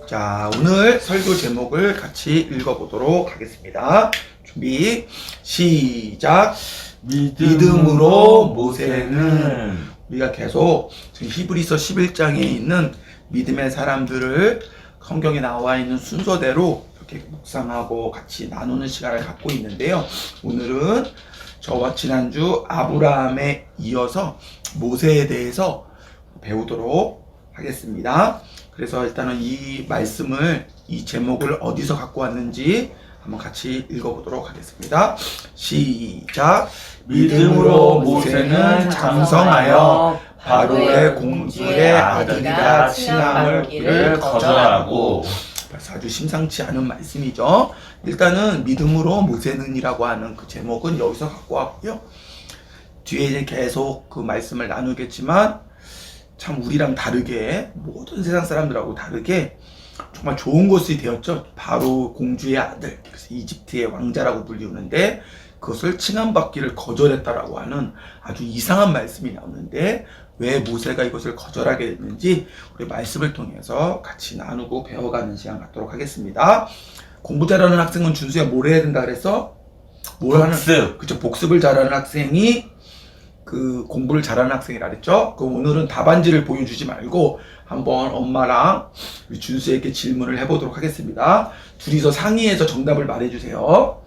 자, 오늘 설교 제목을 같이 읽어보도록 하겠습니다. 준비, 시작. 믿음으로 모세는, 우리가 계속 지금 히브리서 11장에 있는 믿음의 사람들을 성경에 나와 있는 순서대로 이렇게 묵상하고 같이 나누는 시간을 갖고 있는데요. 오늘은 저와 지난주 아브라함에 이어서 모세에 대해서 배우도록 하겠습니다. 그래서 일단은 이 말씀을, 이 제목을 어디서 갖고 왔는지 한번 같이 읽어보도록 하겠습니다. 시작. 믿음으로 모세는 장성하여 바로의 공주의 아들이라 칭함을 거절하고. 아주 심상치 않은 말씀이죠. 일단은 믿음으로 모세는이라고 하는 그 제목은 여기서 갖고 왔고요. 뒤에 이제 계속 그 말씀을 나누겠지만 참 우리랑 다르게, 모든 세상 사람들하고 다르게 정말 좋은 것이 되었죠. 바로 공주의 아들, 그래서 이집트의 왕자라고 불리우는데 그것을 칭함받기를 거절했다라고 하는 아주 이상한 말씀이 나오는데, 왜 모세가 이것을 거절하게 됐는지 우리 말씀을 통해서 같이 나누고 배워가는 시간 갖도록 하겠습니다. 공부 잘하는 학생은 준수야 뭘 해야 된다 그랬어? 복습. 그쵸, 복습을 잘하는 학생이 그 공부를 잘하는 학생이라 그랬죠. 그럼 오늘은 답안지를 보여주지 말고 한번 엄마랑 우리 준수에게 질문을 해보도록 하겠습니다. 둘이서 상의해서 정답을 말해주세요.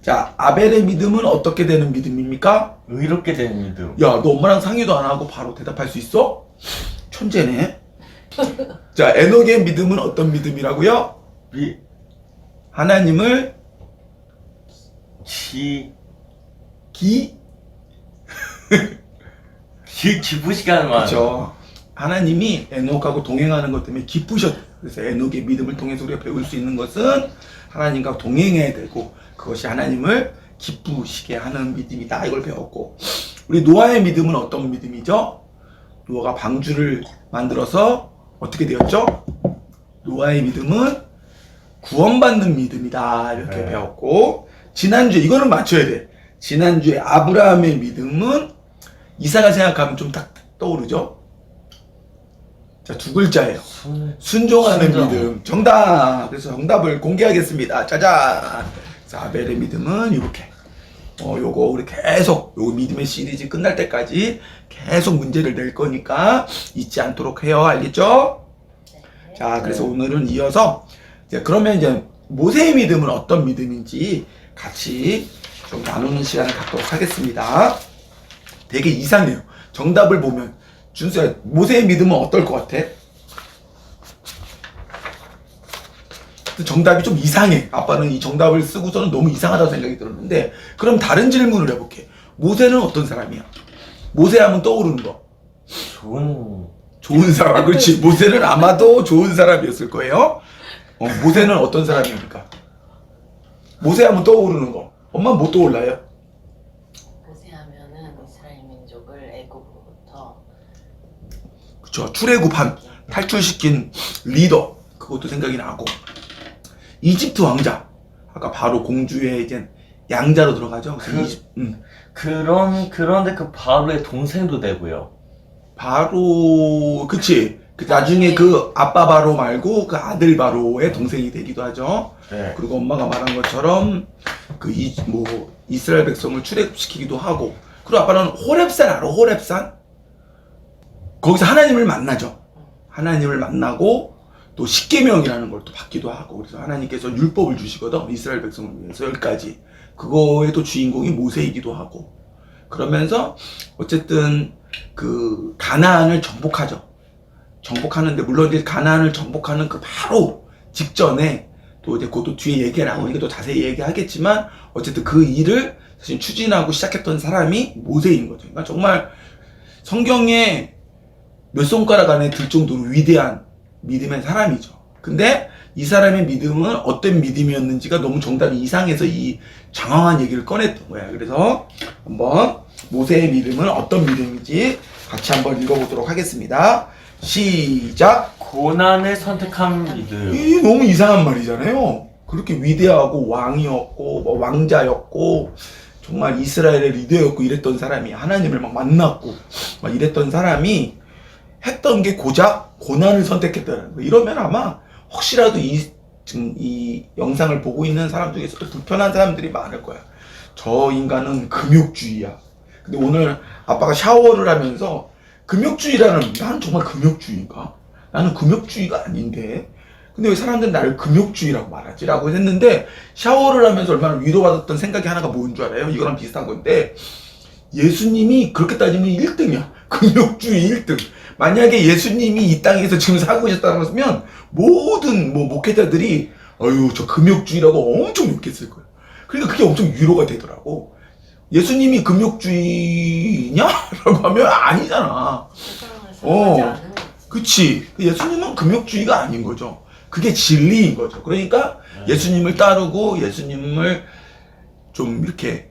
자, 아벨의 믿음은 어떻게 되는 믿음입니까? 의롭게 된 믿음. 야, 너 엄마랑 상의도 안 하고 바로 대답할 수 있어? 천재네. 자, 에녹의 믿음은 어떤 믿음이라고요? 하나님을 기쁘시게 하는 말. 그렇죠. 하나님이 에녹하고 동행하는 것 때문에 기쁘셨대요. 그래서 에녹의 믿음을 통해서 우리가 배울 수 있는 것은 하나님과 동행해야 되고, 그것이 하나님을 기쁘시게 하는 믿음이다, 이걸 배웠고, 우리 노아의 믿음은 어떤 믿음이죠? 노아가 방주를 만들어서 어떻게 되었죠? 노아의 믿음은 구원받는 믿음이다, 이렇게 배웠고, 지난주에 이거는 맞춰야 돼. 지난주에 아브라함의 믿음은, 이사가 생각하면 좀 딱 떠오르죠? 자, 두 글자예요. 순종하는 순종. 믿음. 정답. 그래서 정답을 공개하겠습니다. 짜잔. 자, 아벨의 믿음은 이렇게. 요거 우리 계속 요거 믿음의 시리즈 끝날 때까지 계속 문제를 낼 거니까 잊지 않도록 해요. 알겠죠? 자, 그래서 오늘은 이어서 그러면 이제 모세의 믿음은 어떤 믿음인지 같이 좀 나누는 시간을 갖도록 하겠습니다. 되게 이상해요. 정답을 보면 준수야, 모세의 믿음은 어떨 것 같아? 정답이 좀 이상해. 아빠는 이 정답을 쓰고서는 너무 이상하다고 생각이 들었는데, 그럼 다른 질문을 해볼게. 모세는 어떤 사람이야? 모세 하면 떠오르는 거. 좋은 사람. 그렇지. 모세는 아마도 좋은 사람이었을 거예요. 모세는 어떤 사람입니까? 모세 하면 떠오르는 거. 엄마는 뭐 떠올라요? 모세하면은 이스라엘 민족을 애굽으로부터, 그쵸, 출애굽한, 탈출시킨 리더, 그것도 생각이 나고, 이집트 왕자, 아까 바로 공주의 이제 양자로 들어가죠. 그런데 그 바로의 동생도 되고요. 바로, 그치. 그 나중에 그 아빠 바로 말고 그 아들 바로의 동생이 되기도 하죠. 네. 그리고 엄마가 말한 것처럼 이스라엘 백성을 출애굽시키기도 하고, 그리고 아빠는 호렙산 알아? 호렙산? 거기서 하나님을 만나죠. 하나님을 만나고 또 십계명이라는 걸 또 받기도 하고, 그래서 하나님께서 율법을 주시거든, 이스라엘 백성을 위해서 10가지. 그거의 또 주인공이 모세이기도 하고, 그러면서 어쨌든 그 가나안을 정복하죠. 정복하는데, 물론 이제 가나안을 정복하는 그 바로 직전에 또 이제 그것도 뒤에 얘기가 나오니까 또 자세히 얘기하겠지만, 어쨌든 그 일을 사실 추진하고 시작했던 사람이 모세인 거죠. 그러니까 정말 성경에 몇 손가락 안에 들 정도로 위대한 믿음의 사람이죠. 근데 이 사람의 믿음은 어떤 믿음이었는지가 너무 정답이 이상해서 이 장황한 얘기를 꺼냈던 거야. 그래서 한번 모세의 믿음은 어떤 믿음인지 같이 한번 읽어보도록 하겠습니다. 시작. 고난을 선택한 믿음. 이 너무 이상한 말이잖아요. 그렇게 위대하고 왕이었고 왕자였고 정말 이스라엘의 리더였고 이랬던 사람이, 하나님을 막 만났고 막 이랬던 사람이 했던 게 고작 고난을 선택했다는 거. 이러면 아마 혹시라도 지금 이 영상을 보고 있는 사람 중에서도 불편한 사람들이 많을 거야. 저 인간은 금욕주의야. 근데 오늘 아빠가 샤워를 하면서 금욕주의라는, 난 정말 금욕주의인가? 나는 금욕주의가 아닌데 근데 왜 사람들은 나를 금욕주의라고 말하지? 라고 했는데, 샤워를 하면서 얼마나 위로받았던 생각이 하나가 뭔 줄 알아요? 이거랑 비슷한 건데, 예수님이 그렇게 따지면 1등이야. 금욕주의 1등. 만약에 예수님이 이 땅에서 지금 살고 계셨다는 것이면 모든 목회자들이 어휴 저 금욕주의라고 엄청 욕했을 거예요. 그러니까 그게 엄청 위로가 되더라고. 예수님이 금욕주의냐? 라고 하면 아니잖아. 세상을 사랑하지 않은 거지. 그치. 예수님은 금욕주의가 아닌 거죠. 그게 진리인 거죠. 그러니까 예수님을 따르고 예수님을 좀 이렇게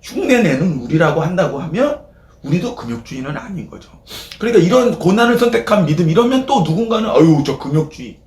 흉내내는 우리라고 한다고 하면 우리도 금욕주의는 아닌 거죠. 그러니까 이런 고난을 선택한 믿음, 이러면 또 누군가는 아유 저 금욕주의,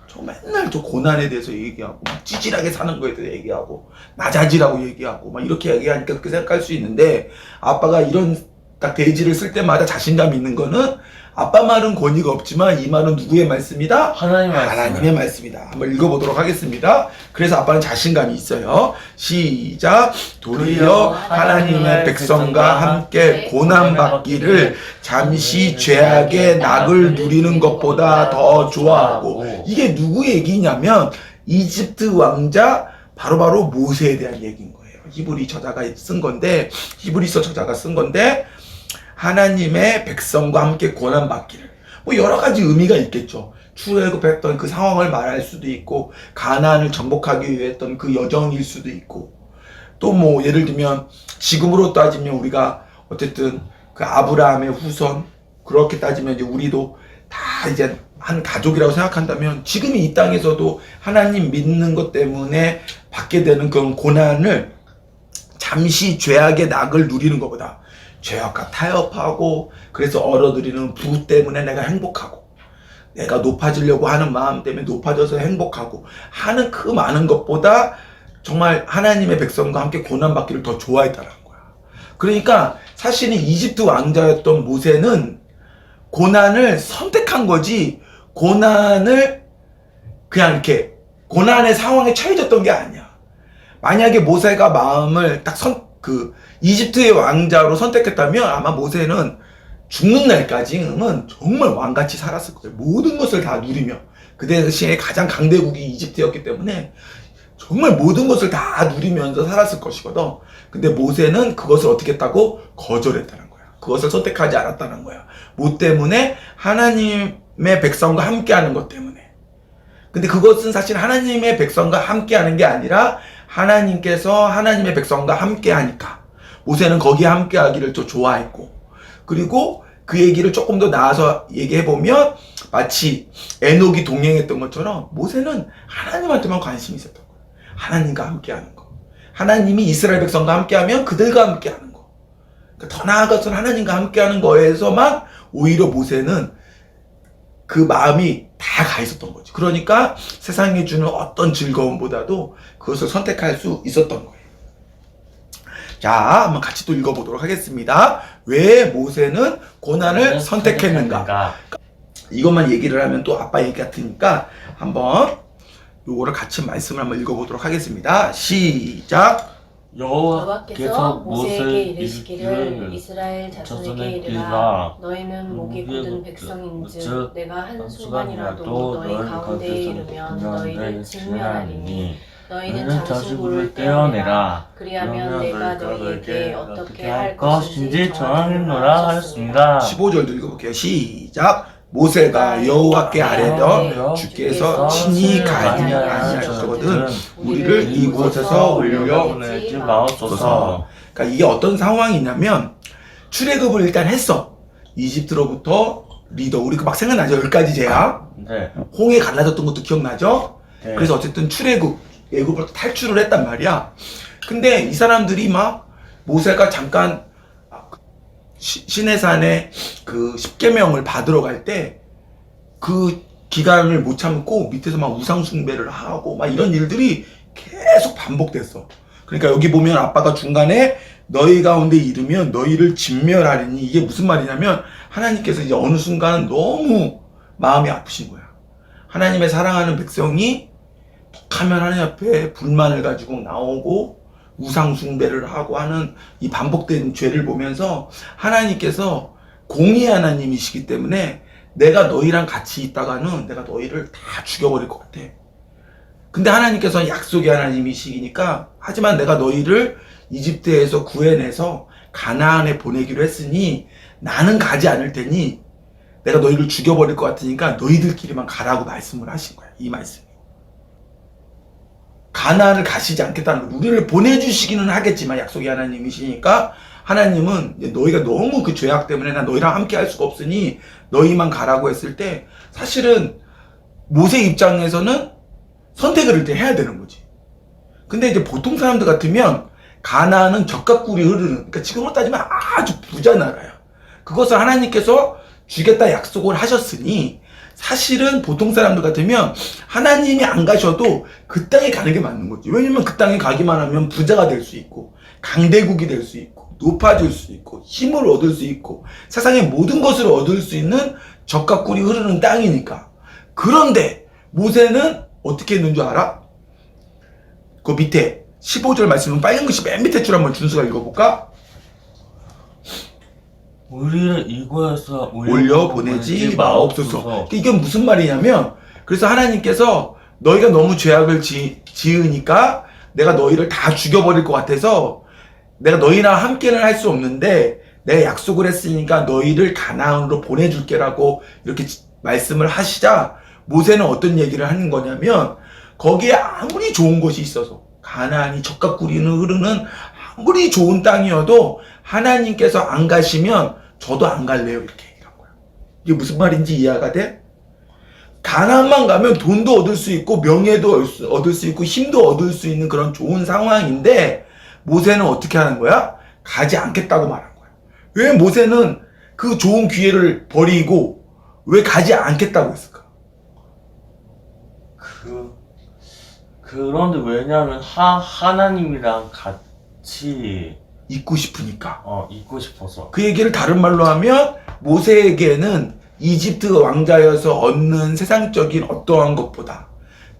저 맨날 저 고난에 대해서 얘기하고 막 찌질하게 사는 거에 대해서 얘기하고 나자지라고 얘기하고 막 이렇게 얘기하니까 그렇게 생각할 수 있는데, 아빠가 이런 딱 대지를 쓸 때마다 자신감 있는 거는 아빠 말은 권위가 없지만 이 말은 누구의 말씀이다? 하나님의 말씀이다. 한번 읽어보도록 하겠습니다. 그래서 아빠는 자신감이 있어요. 시작. 도리어 하나님의 백성과 함께 고난받기를 잠시 죄악의 낙을 누리는 것보다 더 좋아하고, 이게 누구 얘기냐면 이집트 왕자 바로 모세에 대한 얘기인 거예요. 히브리서 저자가 쓴 건데 하나님의 백성과 함께 고난받기를, 뭐 여러 가지 의미가 있겠죠. 출애굽했던 그 상황을 말할 수도 있고, 가나안을 정복하기 위해 했던 그 여정일 수도 있고, 또 뭐 예를 들면 지금으로 따지면 우리가 어쨌든 그 아브라함의 후손, 그렇게 따지면 이제 우리도 다 이제 한 가족이라고 생각한다면 지금 이 땅에서도 하나님 믿는 것 때문에 받게 되는 그런 고난을 잠시 죄악의 낙을 누리는 것보다, 죄악과 타협하고 그래서 얻어들이는 부 때문에 내가 행복하고, 내가 높아지려고 하는 마음 때문에 높아져서 행복하고 하는 그 많은 것보다 정말 하나님의 백성과 함께 고난받기를 더 좋아했다는 거야. 그러니까 사실은 이집트 왕자였던 모세는 고난을 선택한 거지, 고난을 그냥 이렇게 고난의 상황에 처해졌던 게 아니야. 만약에 모세가 마음을 딱 이집트의 왕자로 선택했다면 아마 모세는 죽는 날까지는 정말 왕같이 살았을 거예요. 모든 것을 다 누리며. 그 당시에 가장 강대국이 이집트였기 때문에 정말 모든 것을 다 누리면서 살았을 것이거든. 근데 모세는 그것을 어떻게 했다고? 거절했다는 거야. 그것을 선택하지 않았다는 거야. 뭐 때문에? 하나님의 백성과 함께하는 것 때문에. 근데 그것은 사실 하나님의 백성과 함께하는 게 아니라 하나님께서 하나님의 백성과 함께하니까 모세는 거기에 함께하기를 또 좋아했고, 그리고 그 얘기를 조금 더 나아서 얘기해보면 마치 에녹이 동행했던 것처럼 모세는 하나님한테만 관심이 있었던 거예요. 하나님과 함께하는 거. 하나님이 이스라엘 백성과 함께하면 그들과 함께하는 거. 그러니까 더 나아가서는 하나님과 함께하는 거에서만 오히려 모세는 그 마음이 다 가 있었던 거지. 그러니까 세상에 주는 어떤 즐거움보다도 그것을 선택할 수 있었던 거예요. 자, 한번 같이 또 읽어보도록 하겠습니다. 왜 모세는 고난을 선택했는가? 이것만 얘기를 하면 또 아빠 얘기 같으니까 한번 요거를 같이 말씀을 한번 읽어보도록 하겠습니다. 시작. 여호와께서 모세에게 이르시기를 이스라엘 자손에게 이르라. 너희는 목이 곧은 백성인즉 내가 한순간이라도 너희 가운데에 이르면 너희를 진멸하리니 너희는 장수구를 떼어내라. 그리하면 내가 너희에게 어떻게 할 것인지 정하겠노라 하였습니다. 15절도 읽어볼게요. 시작. 모세가 여호와께 아뢰던 주께서 친히 가지 아니하시거든 우리를 이곳에서 올려보내지 마옵소서. 그러니까 이게 어떤 상황이냐면 출애굽을 일단 했어. 이집트로부터 리더, 우리 막 생각나죠? 10가지 제약. 네. 홍해 갈라졌던 것도 기억나죠? 네. 그래서 어쨌든 애굽으로 탈출을 했단 말이야. 근데 이 사람들이 막 모세가 잠깐 시내산에 그 10계명을 받으러 갈 때 그 기간을 못 참고 밑에서 막 우상숭배를 하고 막 이런 일들이 계속 반복됐어. 그러니까 여기 보면 아빠가 중간에 너희 가운데 이르면 너희를 진멸하리니, 이게 무슨 말이냐면 하나님께서 이제 어느 순간 너무 마음이 아프신 거야. 하나님의 사랑하는 백성이 하면 하나님 앞에 불만을 가지고 나오고 우상 숭배를 하고 하는 이 반복된 죄를 보면서 하나님께서 공의 하나님이시기 때문에 내가 너희랑 같이 있다가는 내가 너희를 다 죽여버릴 것 같아. 근데 하나님께서 약속의 하나님이시니까 하지만 내가 너희를 이집트에서 구해내서 가나안에 보내기로 했으니 나는 가지 않을 테니 내가 너희를 죽여버릴 것 같으니까 너희들끼리만 가라고 말씀을 하신 거야. 이 말씀이. 가나안을 가시지 않겠다는 거예요. 우리를 보내주시기는 하겠지만 약속의 하나님이시니까 하나님은 너희가 너무 그 죄악 때문에 난 너희랑 함께 할 수가 없으니 너희만 가라고 했을 때 사실은 모세 입장에서는 선택을 해야 되는 거지. 근데 이제 보통 사람들 같으면 가나안은 젖과 꿀이 흐르는, 그러니까 지금으로 따지면 아주 부자 나라야. 그것을 하나님께서 주겠다 약속을 하셨으니 사실은 보통 사람들 같으면 하나님이 안 가셔도 그 땅에 가는 게 맞는 거지. 왜냐면 그 땅에 가기만 하면 부자가 될 수 있고 강대국이 될 수 있고 높아질 수 있고 힘을 얻을 수 있고 세상의 모든 것을 얻을 수 있는 젖과 꿀이 흐르는 땅이니까. 그런데 모세는 어떻게 했는 줄 알아? 그 밑에 15절 말씀은 빨간 글씨 맨 밑에 줄 한번 준수가 읽어볼까? 우리를 이곳에서 올려보내지 마옵소서. 이게 무슨 말이냐면, 그래서 하나님께서 너희가 너무 죄악을 지으니까 내가 너희를 다 죽여버릴 것 같아서 내가 너희랑 함께는 할 수 없는데 내가 약속을 했으니까 너희를 가나안으로 보내줄게라고 이렇게 말씀을 하시자 모세는 어떤 얘기를 하는 거냐면, 거기에 아무리 좋은 곳이 있어서 가나안이 젖과 꿀이 흐르는 아무리 좋은 땅이어도 하나님께서 안 가시면 저도 안 갈래요, 이렇게 얘기한 거예요. 이게 무슨 말인지 이해가 돼? 가나안만 가면 돈도 얻을 수 있고 명예도 얻을 수 있고 힘도 얻을 수 있는 그런 좋은 상황인데 모세는 어떻게 하는 거야? 가지 않겠다고 말한 거야. 왜 모세는 그 좋은 기회를 버리고 왜 가지 않겠다고 했을까? 그런데 왜냐면 하나님이랑 같이 있고 싶으니까. 있고 싶어서. 그 얘기를 다른 말로 하면 모세에게는 이집트 왕자여서 얻는 세상적인 어떠한 것보다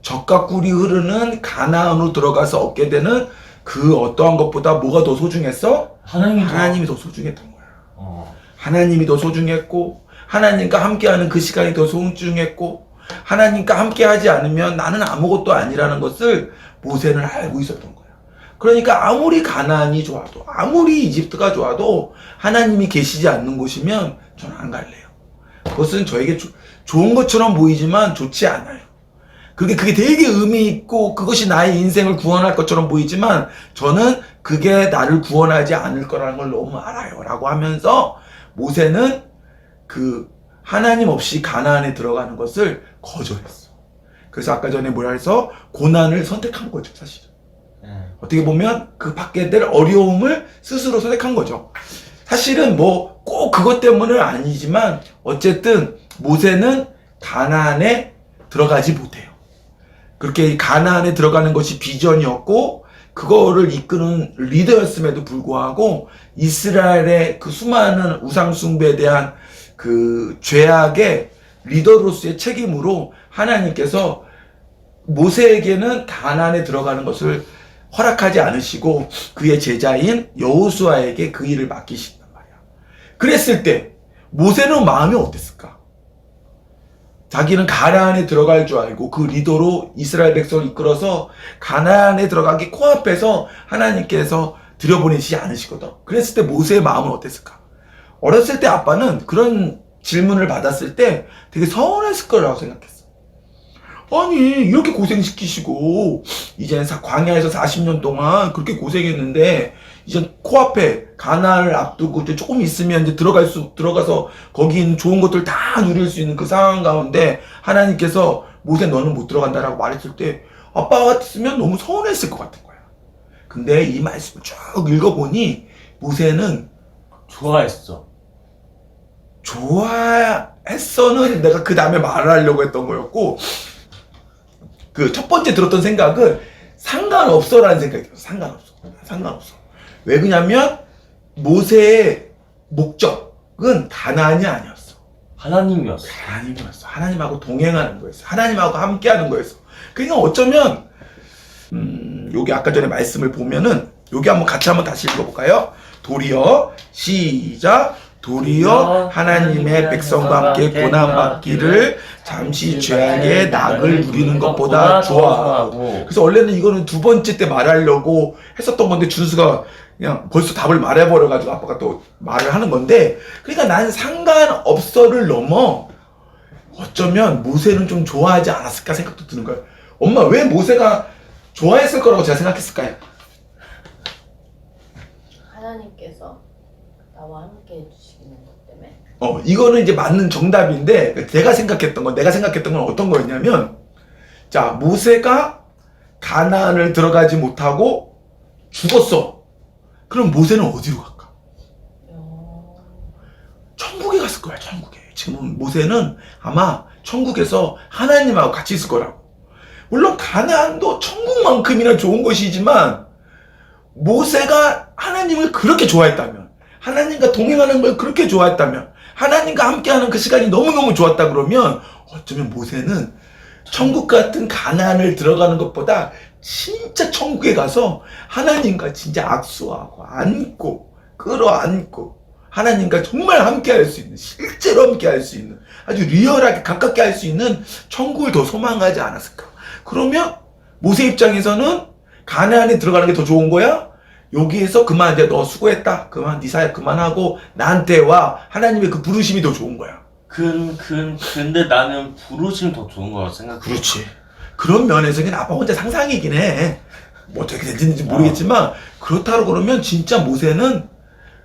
젖과 꿀이 흐르는 가나안으로 들어가서 얻게 되는 그 어떠한 것보다 뭐가 더 소중했어? 하나님이 더 소중했던 거야. 하나님이 더 소중했고 하나님과 함께하는 그 시간이 더 소중했고 하나님과 함께하지 않으면 나는 아무것도 아니라는 것을 모세는 알고 있었던 거야. 그러니까 아무리 가나안이 좋아도 아무리 이집트가 좋아도 하나님이 계시지 않는 곳이면 저는 안 갈래요. 그것은 저에게 좋은 것처럼 보이지만 좋지 않아요. 그게 되게 의미 있고 그것이 나의 인생을 구원할 것처럼 보이지만 저는 그게 나를 구원하지 않을 거라는 걸 너무 알아요. 라고 하면서 모세는 그 하나님 없이 가나안에 들어가는 것을 거절했어. 그래서 아까 전에 뭐라 해서 고난을 선택한 거죠, 사실은. 어떻게 보면 그 받게 될 어려움을 스스로 선택한 거죠. 사실은 뭐 꼭 그것 때문은 아니지만 어쨌든 모세는 가나안에 들어가지 못해요. 그렇게 가나안에 들어가는 것이 비전이었고 그거를 이끄는 리더였음에도 불구하고 이스라엘의 그 수많은 우상 숭배에 대한 그 죄악의 리더로서의 책임으로 하나님께서 모세에게는 가나안에 들어가는 것을 허락하지 않으시고 그의 제자인 여호수아에게 그 일을 맡기신단 말이야. 그랬을 때 모세는 마음이 어땠을까? 자기는 가나안에 들어갈 줄 알고 그 리더로 이스라엘 백성을 이끌어서 가나안에 들어가기 코앞에서 하나님께서 들여보내시지 않으시거든. 그랬을 때 모세의 마음은 어땠을까? 어렸을 때 아빠는 그런 질문을 받았을 때 되게 서운했을 거라고 생각했어. 아니 이렇게 고생시키시고 이제 광야에서 40년 동안 그렇게 고생했는데 이제 코앞에 가나안을 앞두고 이제 조금 있으면 이제 들어가서 거기 있는 좋은 것들 다 누릴 수 있는 그 상황 가운데 하나님께서 모세 너는 못 들어간다라고 말했을 때 아빠 같으면 너무 서운했을 것 같은 거야. 근데 이 말씀을 쭉 읽어보니 모세는 좋아했어는 내가 그 다음에 말을 하려고 했던 거였고 그 첫 번째 들었던 생각은 상관없어라는 생각이 들었어. 상관없어. 왜 그러냐면 모세의 목적은 가나안이 아니었어. 하나님이었어. 하나님이었어. 하나님하고 동행하는 거였어. 하나님하고 함께하는 거였어. 그러니까 어쩌면 여기 아까 전에 말씀을 보면은 여기 한번 같이 한번 다시 읽어볼까요? 도리어 시작. 도리어 하나님의 백성과 함께 고난받기를 잠시 죄악의 낙을 누리는 것보다 좋아하고. 그래서 원래는 이거는 두 번째 때 말하려고 했었던 건데 준수가 그냥 벌써 답을 말해버려가지고 아빠가 또 말을 하는 건데, 그러니까 난 상관없어를 넘어 어쩌면 모세는 좀 좋아하지 않았을까 생각도 드는 거예요. 엄마, 왜 모세가 좋아했을 거라고 제가 생각했을까요? 하나님께서 나와 함께 해주시는 것 때문에. 이거는 이제 맞는 정답인데, 내가 생각했던 건 어떤 거였냐면, 자, 모세가 가나안을 들어가지 못하고 죽었어. 그럼 모세는 어디로 갈까? 천국에 갔을 거야, 천국에. 지금 모세는 아마 천국에서 하나님하고 같이 있을 거라고. 물론 가나안도 천국만큼이나 좋은 것이지만, 모세가 하나님을 그렇게 좋아했다면, 하나님과 동행하는 걸 그렇게 좋아했다면, 하나님과 함께하는 그 시간이 너무너무 좋았다 그러면 어쩌면 모세는 천국 같은 가나안을 들어가는 것보다 진짜 천국에 가서 하나님과 진짜 악수하고 안고 끌어안고 하나님과 정말 함께할 수 있는, 실제로 함께할 수 있는, 아주 리얼하게 가깝게 할 수 있는 천국을 더 소망하지 않았을까? 그러면 모세 입장에서는 가나안에 들어가는 게 더 좋은 거야? 여기에서 그만, 이제 너 수고했다, 그만, 네 사역 그만하고 나한테 와, 하나님의 그 부르심이 더 좋은 거야. 근데 나는 부르심이 더 좋은 거라고 생각해. 그렇지. 그런 면에서 그냥 아빠 혼자 상상이긴 해. 뭐 어떻게 되는지 모르겠지만, 그렇다고 그러면 진짜 모세는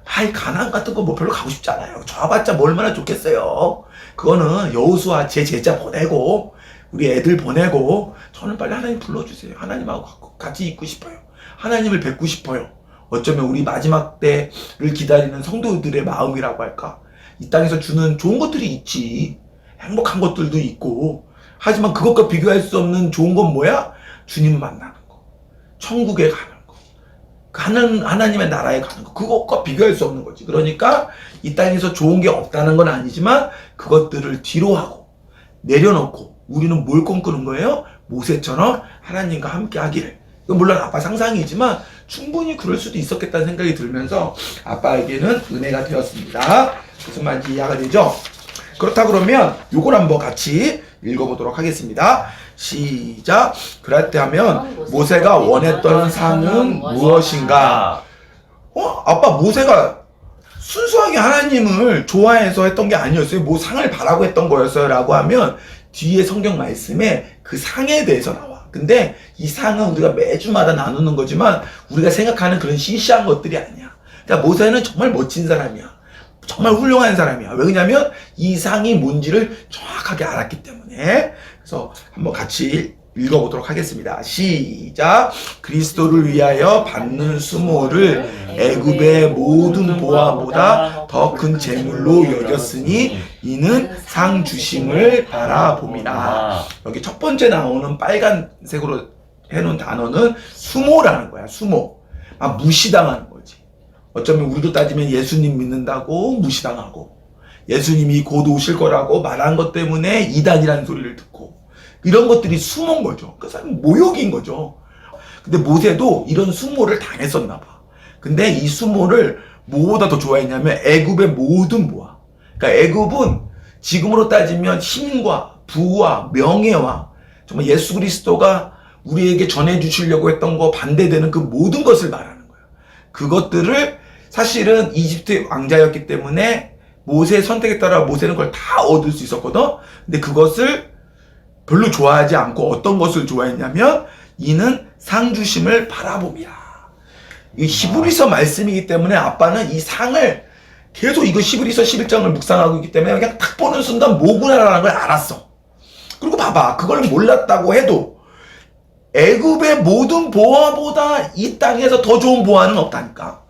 가나안 같은 거 뭐 별로 가고 싶지 않아요. 저봤자 뭐 얼마나 좋겠어요. 그거는 여호수아 제 제자 보내고 우리 애들 보내고, 저는 빨리 하나님 불러주세요. 하나님하고 같이 있고 싶어요. 하나님을 뵙고 싶어요. 어쩌면 우리 마지막 때를 기다리는 성도들의 마음이라고 할까? 이 땅에서 주는 좋은 것들이 있지. 행복한 것들도 있고. 하지만 그것과 비교할 수 없는 좋은 건 뭐야? 주님 만나는 거. 천국에 가는 거. 하나님의 나라에 가는 거. 그것과 비교할 수 없는 거지. 그러니까 이 땅에서 좋은 게 없다는 건 아니지만 그것들을 뒤로 하고 내려놓고 우리는 뭘 꿈꾸는 거예요? 모세처럼 하나님과 함께 하기를. 이건 물론 아빠 상상이지만 충분히 그럴 수도 있었겠다는 생각이 들면서 아빠에게는 은혜가 되었습니다. 무슨 말인지 이해가 되죠? 그렇다 그러면 요걸 한번 같이 읽어보도록 하겠습니다. 시작. 그렇다면 모세가 원했던 상은 무엇인가? 아빠, 모세가 순수하게 하나님을 좋아해서 했던 게 아니었어요. 뭐 상을 바라고 했던 거였어요 라고 하면 뒤에 성경 말씀에 그 상에 대해서 나와. 근데 이 상은 우리가 매주마다 나누는 거지만 우리가 생각하는 그런 시시한 것들이 아니야. 그러니까 모세는 정말 멋진 사람이야. 정말 훌륭한 사람이야. 왜냐면 이 상이 뭔지를 정확하게 알았기 때문에. 그래서 한번 같이 읽어보도록 하겠습니다. 시작. 그리스도를 위하여 받는 수모를 애굽의 모든 보화보다 더 큰 재물로 여겼으니 이는 상 주심을 바라봅니다. 여기 첫 번째 나오는 빨간색으로 해놓은 단어는 수모라는 거야. 수모. 무시당하는 거지. 어쩌면 우리도 따지면 예수님 믿는다고 무시당하고, 예수님이 곧 오실 거라고 말한 것 때문에 이단이라는 소리를 듣고, 이런 것들이 수모인 거죠. 그 사람은 모욕인 거죠. 근데 모세도 이런 수모를 당했었나 봐. 근데 이 수모를 뭐보다 더 좋아했냐면 애굽의 모든 보화. 그러니까 애굽은 지금으로 따지면 힘과 부와 명예와 정말 예수 그리스도가 우리에게 전해주시려고 했던 거 반대되는 그 모든 것을 말하는 거예요. 그것들을 사실은 이집트 왕자였기 때문에 모세의 선택에 따라 모세는 그걸 다 얻을 수 있었거든. 근데 그것을 별로 좋아하지 않고 어떤 것을 좋아했냐면 이는 상 주심을 바라봅니다. 이 히브리서 말씀이기 때문에 아빠는 이 상을 계속 이거 히브리서 11장을 묵상하고 있기 때문에 그냥 딱 보는 순간 뭐구나라는 걸 알았어. 그리고 봐봐, 그걸 몰랐다고 해도 애굽의 모든 보화보다 이 땅에서 더 좋은 보화는 없다니까.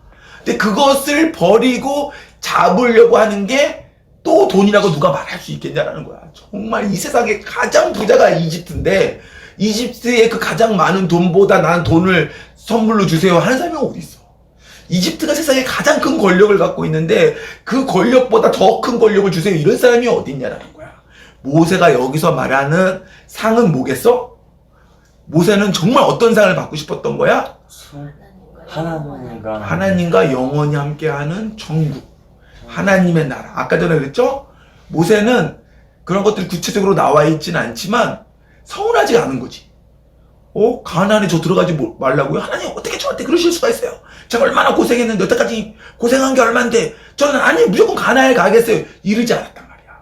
근데 그것을 버리고 잡으려고 하는 게 또 돈이라고 누가 말할 수 있겠냐라는 거야. 정말 이 세상에 가장 부자가 이집트인데 이집트의 그 가장 많은 돈보다 난 돈을 선물로 주세요 하는 사람이 어디 있어? 이집트가 세상에 가장 큰 권력을 갖고 있는데 그 권력보다 더 큰 권력을 주세요. 이런 사람이 어딨냐라는 거야. 모세가 여기서 말하는 상은 뭐겠어? 모세는 정말 어떤 상을 받고 싶었던 거야? 하나님과 영원히 함께하는 천국. 하나님의 나라. 아까 전에 그랬죠? 모세는 그런 것들이 구체적으로 나와 있지는 않지만 서운하지 않은 거지. 가나안에 저 들어가지 말라고요? 하나님 어떻게 저한테 그러실 수가 있어요? 제가 얼마나 고생했는데 여태까지 고생한 게 얼만데 저는 아니 무조건 가나안에 가겠어요. 이러지 않았단 말이야.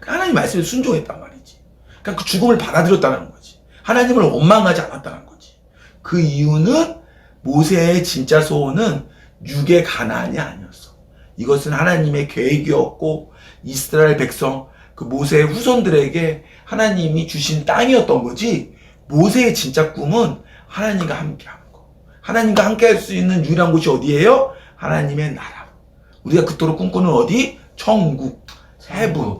하나님 말씀에 순종했단 말이지. 그러니까 그 죽음을 받아들였다는 거지. 하나님을 원망하지 않았다는 거지. 그 이유는 모세의 진짜 소원은 육의 가나안이 아니었어. 이것은 하나님의 계획이었고 이스라엘 백성 그 모세의 후손들에게 하나님이 주신 땅이었던 거지. 모세의 진짜 꿈은 하나님과 함께하는 거. 하나님과 함께할 수 있는 유일한 곳이 어디예요? 하나님의 나라. 우리가 그토록 꿈꾸는 어디? 천국, 해분.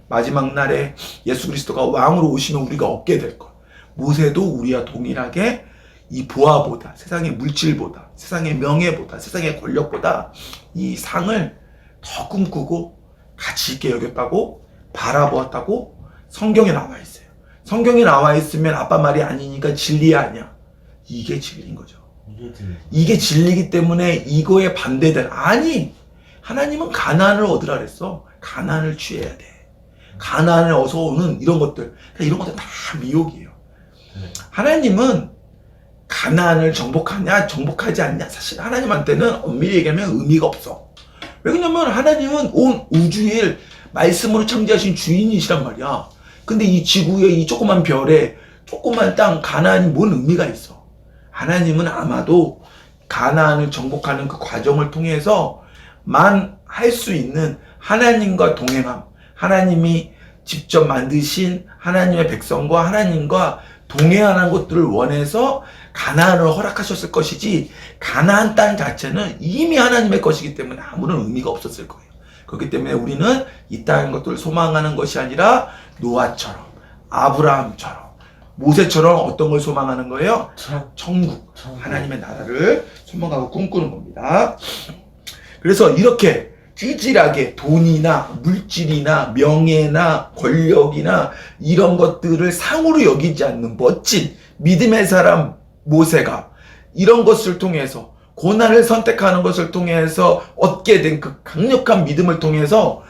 마지막 날에 예수 그리스도가 왕으로 오시면 우리가 얻게 될 것. 모세도 우리와 동일하게 이 보아보다, 세상의 물질보다, 세상의 명예보다, 세상의 권력보다 이 상을 더 꿈꾸고 가치 있게 여겼다고 바라보았다고 성경에 나와 있어요. 성경에 나와 있으면 아빠 말이 아니니까 진리야 아니야. 이게 진리인 거죠. 이게 진리이기 때문에 이거에 반대된 아니 하나님은 가나안을 얻으라 그랬어. 가나안을 취해야 돼. 가나안에 어서 오는 이런 것들 이런 것들 다 미혹이에요. 하나님은 가나안을 정복하냐 정복하지 않냐 사실 하나님한테는 엄밀히 얘기하면 의미가 없어. 왜냐면 하나님은 온 우주의 말씀으로 창조하신 주인이시란 말이야. 근데 이 지구의 이 조그만 별에 조그만 땅 가나안이 뭔 의미가 있어. 하나님은 아마도 가나안을 정복하는 그 과정을 통해서만 할 수 있는 하나님과 동행함, 하나님이 직접 만드신 하나님의 백성과 하나님과 동행하는 것들을 원해서 가나안을 허락하셨을 것이지 가나안 땅 자체는 이미 하나님의 것이기 때문에 아무런 의미가 없었을 거예요. 그렇기 때문에 우리는 이 땅의 것들을 소망하는 것이 아니라 노아처럼 아브라함처럼 모세처럼 어떤 걸 소망하는 거예요? 천국. 하나님의 나라를 소망하고 꿈꾸는 겁니다. 그래서 이렇게 찌질하게 돈이나 물질이나 명예나 권력이나 이런 것들을 상으로 여기지 않는 멋진 믿음의 사람 모세가 이런 것을 통해서 고난을 선택하는 것을 통해서 얻게 된 그 강력한 믿음을 통해서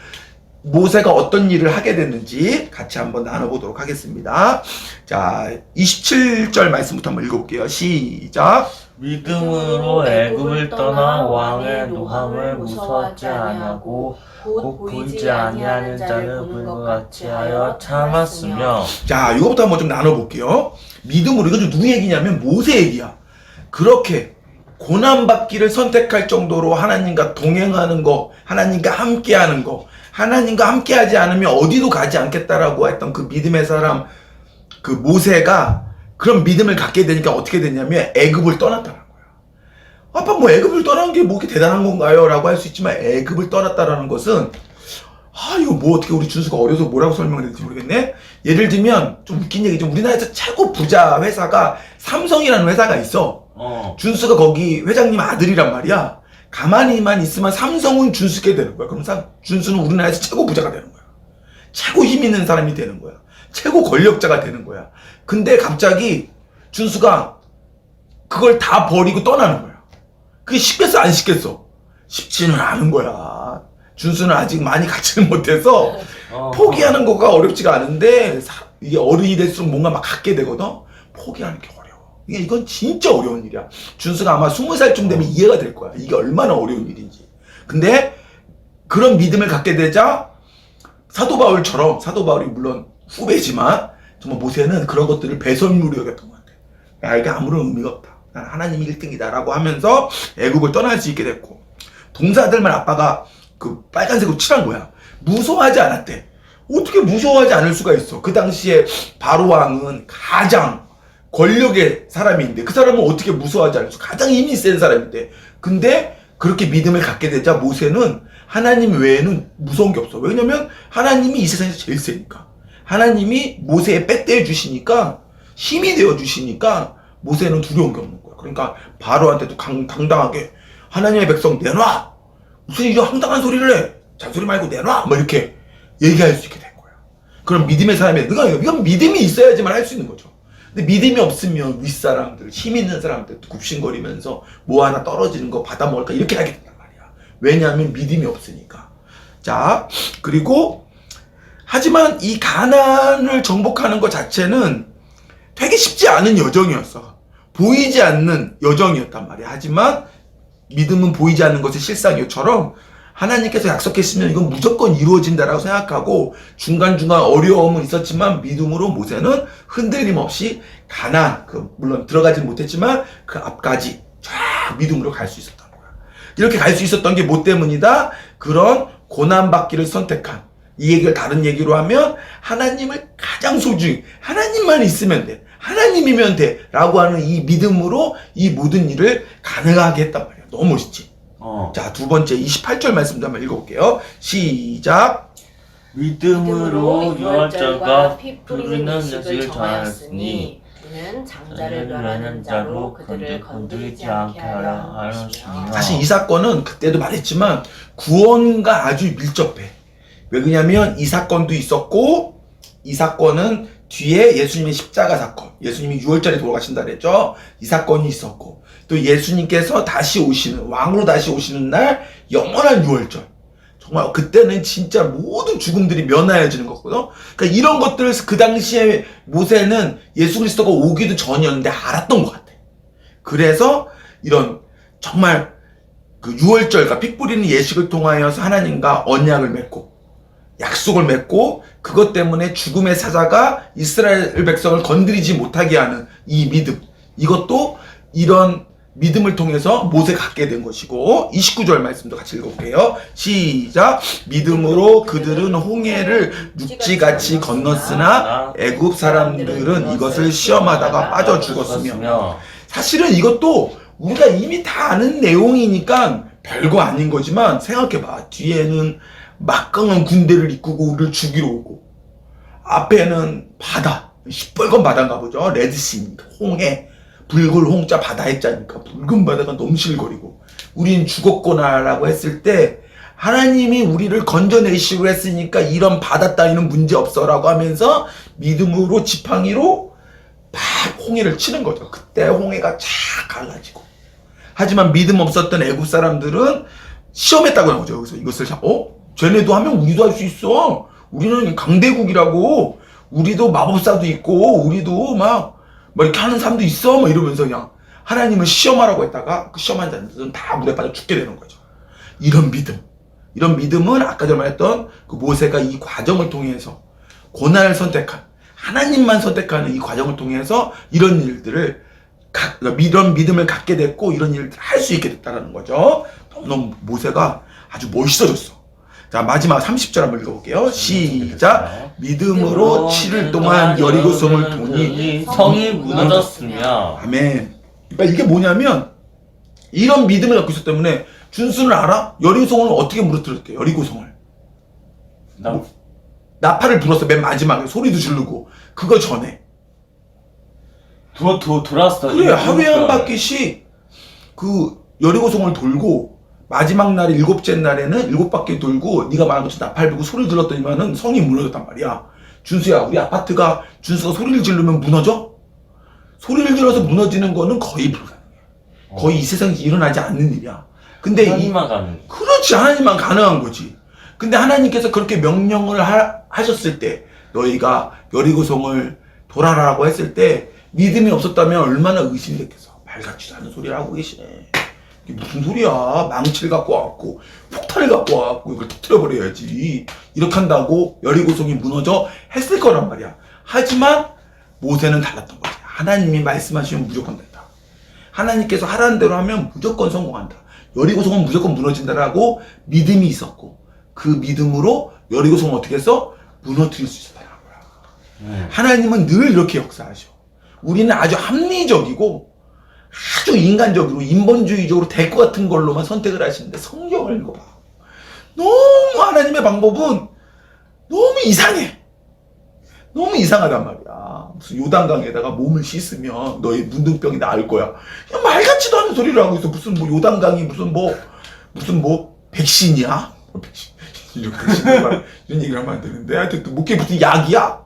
모세가 어떤 일을 하게 됐는지 같이 한번 나눠보도록 하겠습니다. 자, 27절 말씀부터 한번 읽어볼게요. 시작. 믿음으로 애굽을 떠나 왕의 노함을 무서워하지 아니하고 곧 보이지 아니하는 자를 본 것 같이 하여 참았으며. 자, 이거부터 한번 좀 나눠볼게요. 믿음으로, 이거 좀 누구 얘기냐면 모세 얘기야. 그렇게 고난받기를 선택할 정도로 하나님과 동행하는 거, 하나님과 함께하는 거, 하나님과 함께하지 않으면 어디도 가지 않겠다라고 했던 그 믿음의 사람, 그 모세가 그런 믿음을 갖게 되니까 어떻게 됐냐면 애굽을 떠났다는 거야. 아빠 뭐 애굽을 떠난 게 뭐 그렇게 대단한 건가요? 라고 할 수 있지만 애굽을 떠났다라는 것은 이거 뭐 어떻게 우리 준수가 어려서 뭐라고 설명을 해야 될지 모르겠네. 예를 들면 좀 웃긴 얘기죠. 우리나라에서 최고 부자 회사가 삼성이라는 회사가 있어. 준수가 거기 회장님 아들이란 말이야. 가만히만 있으면 삼성은 준수게 되는 거야. 그럼 준수는 우리나라에서 최고 부자가 되는 거야. 최고 힘 있는 사람이 되는 거야. 최고 권력자가 되는 거야. 근데 갑자기 준수가 그걸 다 버리고 떠나는 거야. 그게 쉽겠어 안 쉽겠어? 쉽지는 않은 거야. 준수는 아직 많이 갖지는 못해서 포기하는 거가 어렵지가 않은데 이게 어른이 될수록 뭔가 막 갖게 되거든. 포기하는 게 어려워. 이건 진짜 어려운 일이야. 준수가 아마 20살쯤 되면 이해가 될 거야. 이게 얼마나 어려운 일인지. 근데 그런 믿음을 갖게 되자 사도 바울처럼, 사도 바울이 물론 후배지만 정말 모세는 그런 것들을 배설물로 여겼던 것 같아. 이게 아무런 의미가 없다. 난 하나님이 1등이다 라고 하면서 애국을 떠날 수 있게 됐고, 동사들만 아빠가 그 빨간색으로 칠한 거야. 무서워하지 않았대. 어떻게 무서워하지 않을 수가 있어. 그 당시에 바로 왕은 가장 권력의 사람인데 그 사람은 어떻게 무서워하지 않을 수, 가장 힘이 센 사람인데. 근데 그렇게 믿음을 갖게 되자 모세는 하나님 외에는 무서운 게 없어. 왜냐면 하나님이 이 세상에서 제일 세니까. 하나님이 모세에 빼떼어 주시니까, 힘이 되어 주시니까 모세는 두려운 게 없는 거야. 그러니까 바로한테도 당당하게 하나님의 백성 내놔. 무슨 이런 황당한 소리를 해. 잔소리 말고 내놔. 뭐 이렇게 얘기할 수 있게 된 거야. 그럼 믿음의 사람이 이건 믿음이 있어야지만 할 수 있는 거죠. 근데 믿음이 없으면 윗사람들, 힘 있는 사람들 굽신거리면서 뭐 하나 떨어지는 거 받아먹을까 이렇게 하게 된단 말이야. 왜냐하면 믿음이 없으니까. 자, 그리고 하지만 이 가나안을 정복하는 것 자체는 되게 쉽지 않은 여정이었어. 보이지 않는 여정이었단 말이야. 하지만 믿음은 보이지 않는 것의 실상이요처럼 하나님께서 약속했으면 이건 무조건 이루어진다라고 생각하고 중간중간 어려움은 있었지만 믿음으로 모세는 흔들림 없이 가나안, 물론 들어가지는 못했지만 그 앞까지 쫙 믿음으로 갈 수 있었던 거야. 이렇게 갈 수 있었던 게 뭐 때문이다? 그런 고난받기를 선택한, 이 얘기를 다른 얘기로 하면 하나님을 가장 소중히, 하나님만 있으면 돼, 하나님이면 돼 라고 하는 이 믿음으로 이 모든 일을 가능하게 했단 말이야. 너무 멋있지? 자, 두 번째 28절 말씀도 한번 읽어볼게요. 시작. 믿음으로 유월절과 피 뿌리는 자식을 정하였으니 이는 장자를 멸하는 자로 그들을 건드리지 않게 하려 하였으며. 사실 이 사건은 그때도 말했지만 구원과 아주 밀접해. 왜 그러냐면 이 사건도 있었고, 이 사건은 뒤에 예수님의 십자가 사건, 예수님이 6월절에 돌아가신다 그랬죠. 이 사건이 있었고, 또 예수님께서 다시 오시는, 왕으로 다시 오시는 날 영원한 6월절, 정말 그때는 진짜 모든 죽음들이 면하여지는 거거든. 그러니까 이런 것들을 그 당시에 모세는 예수 그리스도가 오기도 전이었는데 알았던 것 같아. 그래서 이런 정말 그 6월절과 피 뿌리는 예식을 통하여서 하나님과 언약을 맺고 약속을 맺고, 그것 때문에 죽음의 사자가 이스라엘 백성을 건드리지 못하게 하는 이 믿음, 이것도 이런 믿음을 통해서 모세가 갖게 된 것이고, 29절 말씀도 같이 읽어볼게요. 시작. 믿음으로 그들은 홍해를 육지같이 건넜으나 애굽 사람들은 이것을 시험하다가 빠져 죽었으며. 사실은 이것도 우리가 이미 다 아는 내용이니까 별거 아닌 거지만, 생각해봐. 뒤에는 막강한 군대를 이끌고 우리를 죽이러 오고, 앞에는 바다, 시뻘건 바다인가 보죠. 레드시, 홍해, 붉은 홍자 바다 했자니까 붉은 바다가 넘실거리고 우린 죽었구나라고 했을 때 하나님이 우리를 건져내시고 했으니까 이런 바다 따위는 문제 없어라고 하면서 믿음으로 지팡이로 막 홍해를 치는 거죠. 그때 홍해가 쫙 갈라지고. 하지만 믿음 없었던 애굽 사람들은 시험했다고 나오죠. 여기서 이것을 쟤네도 하면 우리도 할 수 있어. 우리는 강대국이라고. 우리도 마법사도 있고 우리도 막 이렇게 하는 사람도 있어. 뭐 이러면서 그냥 하나님을 시험하라고 했다가 그 시험한 자들은 다 물에 빠져 죽게 되는 거죠. 이런 믿음은 아까 전에 말했던 그 모세가 이 과정을 통해서 고난을 선택한, 하나님만 선택하는 이 과정을 통해서 이런 일들을 이런 믿음을 갖게 됐고 이런 일들을 할 수 있게 됐다는 거죠. 너무 모세가 아주 멋있어졌어. 자, 마지막 30절 한번 읽어볼게요. 시작. 믿음으로 7일 동안 여리고 성을 도니 성이 무너졌으며. 아멘. 그러니까 이게 뭐냐면 이런 믿음을 갖고 있었기 때문에 준수는 알아? 여리고 성을 어떻게 무너뜨렸대? 여리고 성을 나팔을 불었어. 맨 마지막에 소리도 지르고. 그거 전에 돌았어. 그래, 하루에 한 바퀴씩 그 여리고 성을 돌고 마지막 날에 7째 날에는 7바퀴 돌고 네가 말한 것처럼 나팔 불고 소리를 질렀더니만은 성이 무너졌단 말이야. 준수야, 우리 아파트가 준수가 소리를 지르면 무너져? 소리를 질러서 무너지는 거는 거의 불가능해. 거의 이 세상에서 일어나지 않는 일이야. 근데 하나님만 가는. 그렇지, 하나님만 가능한 거지. 근데 하나님께서 그렇게 명령을 하셨을 때, 너희가 여리고성을 돌아라라고 했을 때 믿음이 없었다면 얼마나 의심이 됐겠어. 말 같지도 않은 소리를 하고 계시네. 이게 무슨 소리야. 망치를 갖고 와갖고 폭탄을 갖고 와갖고 이걸 터뜨려버려야지. 이렇게 한다고 여리고성이 무너져 했을 거란 말이야. 하지만 모세는 달랐던 거지. 하나님이 말씀하시면 무조건 된다. 하나님께서 하라는 대로 하면 무조건 성공한다. 여리고성은 무조건 무너진다라고 믿음이 있었고, 그 믿음으로 여리고성을 어떻게 해서 무너뜨릴 수 있었다는 거야. 하나님은 늘 이렇게 역사하셔. 우리는 아주 합리적이고 아주 인간적으로 인본주의적으로 될 것 같은 걸로만 선택을 하시는데, 성경을 읽어봐. 너무 하나님의 방법은 너무 이상해. 너무 이상하단 말이야. 무슨 요단강에다가 몸을 씻으면 너의 문둥병이 나을 거야. 그냥 말 같지도 않은 소리를 하고 있어. 무슨 뭐 요단강이 무슨 뭐 백신이야? 백신. 이런 얘기를 하면 안 되는데. 하여튼 또 그게 무슨 약이야?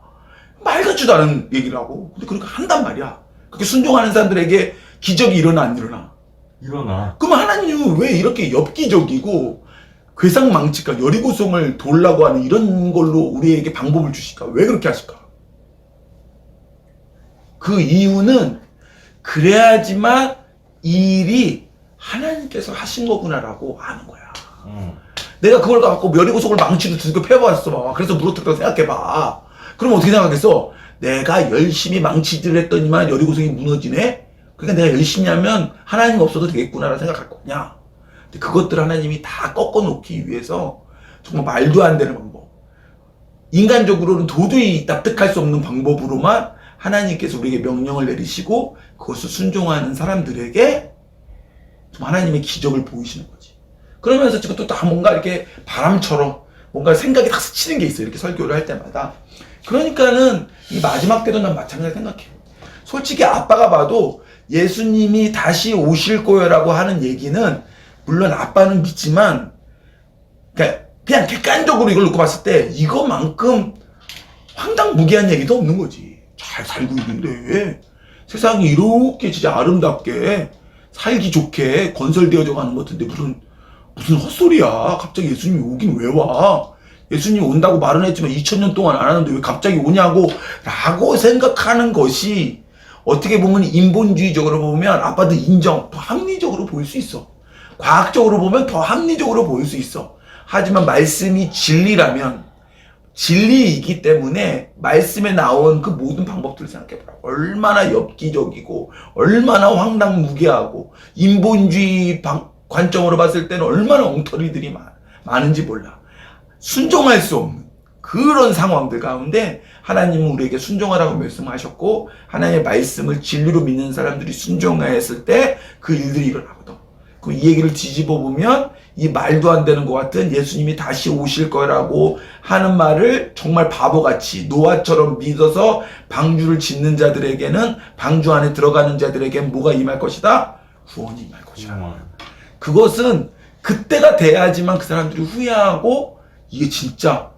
말 같지도 않은 얘기를 하고. 근데 그렇게 한단 말이야. 그렇게 순종하는 사람들에게 기적이 일어나 안 일어나? 일어나. 그럼 하나님은 왜 이렇게 엽기적이고 괴상망측과 여리고성을 돌라고 하는 이런 걸로 우리에게 방법을 주실까? 왜 그렇게 하실까? 그 이유는 그래야지만 이 일이 하나님께서 하신 거구나라고 아는 거야. 내가 그걸 갖고 여리고성을 망치로 두들겨 패봤어. 봐. 그래서 무너뜨렸다고 생각해봐. 그럼 어떻게 생각하겠어? 내가 열심히 망치질을 했더니만 여리고성이 무너지네? 그러니까 내가 열심히 하면 하나님 없어도 되겠구나라는 생각할 거냐? 근데 그것들 하나님이 다 꺾어놓기 위해서 정말 말도 안 되는 방법. 인간적으로는 도저히 납득할 수 없는 방법으로만 하나님께서 우리에게 명령을 내리시고 그것을 순종하는 사람들에게 좀 하나님의 기적을 보이시는 거지. 그러면서 지금 또 다 뭔가 이렇게 바람처럼 뭔가 생각이 다 스치는 게 있어요. 이렇게 설교를 할 때마다. 그러니까는 이 마지막 때도 난 마찬가지로 생각해요. 솔직히 아빠가 봐도 예수님이 다시 오실 거라고 하는 얘기는 물론 아빠는 믿지만 그냥 객관적으로 이걸 놓고 봤을 때 이거만큼 황당무계한 얘기도 없는 거지. 잘 살고 있는데 세상이 이렇게 진짜 아름답게 살기 좋게 건설되어져 가는 것 같은데 무슨 헛소리야. 갑자기 예수님이 오긴 왜 와? 예수님이 온다고 말은 했지만 2000년 동안 안 하는데 왜 갑자기 오냐고 라고 생각하는 것이 어떻게 보면 인본주의적으로 보면 아빠도 인정, 더 합리적으로 보일 수 있어. 과학적으로 보면 더 합리적으로 보일 수 있어. 하지만 말씀이 진리라면 진리이기 때문에 말씀에 나온 그 모든 방법들을 생각해보라. 얼마나 엽기적이고 얼마나 황당무계하고 인본주의 관점으로 봤을 때는 얼마나 엉터리들이 많은지 몰라. 순종할 수 없는 그런 상황들 가운데 하나님은 우리에게 순종하라고 말씀하셨고 하나님의 말씀을 진리로 믿는 사람들이 순종했을 때 그 일들이 일어나거든. 그럼 이 얘기를 뒤집어 보면 이 말도 안 되는 것 같은 예수님이 다시 오실 거라고 하는 말을 정말 바보같이 노아처럼 믿어서 방주를 짓는 자들에게는 방주 안에 들어가는 자들에게는 뭐가 임할 것이다? 구원이 임할 것이다. 그것은 그때가 돼야지만 그 사람들이 후회하고 이게 진짜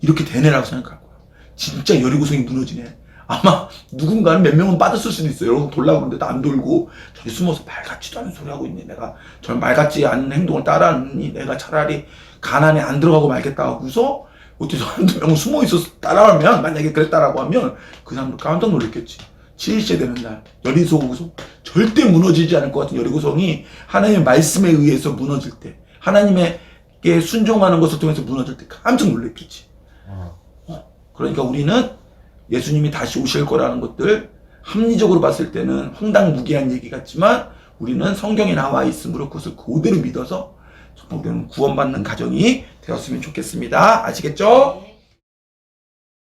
이렇게 되네라고 생각할 거야. 진짜 여리고성이 무너지네. 아마 누군가는 몇 명은 빠졌을 수도 있어요. 여러분 돌라고 그러는데도 안 돌고 저기 숨어서 말 같지도 않은 소리 하고 있네. 내가 저 말 같지 않은 행동을 따라하니 내가 차라리 가난에 안 들어가고 말겠다 하고서 어떻게 한두 명은 숨어 있어서 따라하면 만약에 그랬다라고 하면 그 사람도 깜짝 놀랐겠지. 7일째 되는 날 여리고성 절대 무너지지 않을 것 같은 여리고성이 하나님의 말씀에 의해서 무너질 때 하나님에게 순종하는 것을 통해서 무너질 때 깜짝 놀랐겠지. 그러니까 우리는 예수님이 다시 오실 거라는 것들 합리적으로 봤을 때는 황당무계한 얘기 같지만 우리는 성경에 나와 있으므로 그것을 그대로 믿어서 우리는 구원받는 가정이 되었으면 좋겠습니다. 아시겠죠?